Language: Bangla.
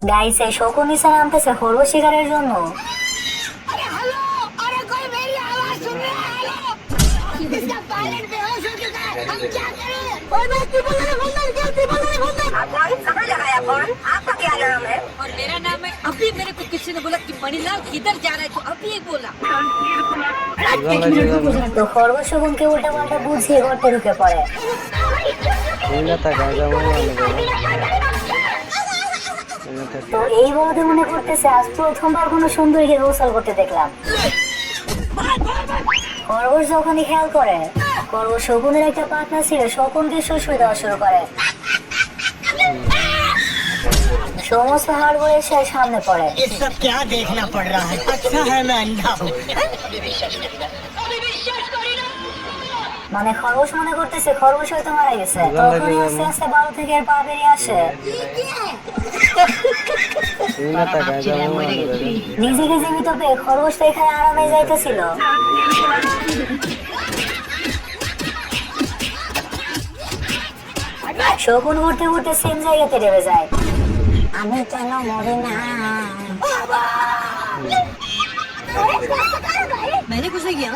গাইস এই শকুন নিচে নামতেছে খরগোশ শিকারের জন্য। अरे हेलो, अरे कोई मेरी आवाज सुन रहा है? हेलो, इसका पायलट बेहोश हो चुका है, हम क्या करें? ओए मैं ट्रिपल बोल रहा आप कौन? कहाँ लगाया फोन? आपका क्या नाम है? और मेरा नाम है। अभी मेरे को किसी ने बोला कि मणिलाल किधर जा रहा है, तो अभी ये बोला। তো খরগোশ শকুনকে উল্টা পাল্টা বুঝিয়ে গর্তে ঢুকে পড়ে। তো এই বলতে মনে করতেছে আজ প্রথমবার কোনো সুন্দরীকে গোসল করতে দেখলাম। খরগোশ যখনই খেয়াল করে খরগোশ শকুনের একটা পাখনা ছিল শকুনকে সুসুই দেওয়া শুরু করে। সমস্ত হাড়গোড় এসে সামনে পড়ে। ये सब क्या देखना पड़ रहा है? अच्छा है मैं अंधा हूँ। মানে খরগোশ মনে করতেছে খরগোশ হয়তো মারা গেছে। তখনই আস্তে আস্তে বালু থেকে এর পা বেরিয়ে আসে। নিজেকে জীবিত পেয়ে খরগোশ তো এখানে আরামে যাইতেছিল। শকুন ঘুরতে ঘুরতে সেম জায়গাতে নেমে যায়। আমি কেন মরি না? मैंने कुछ नहीं किया।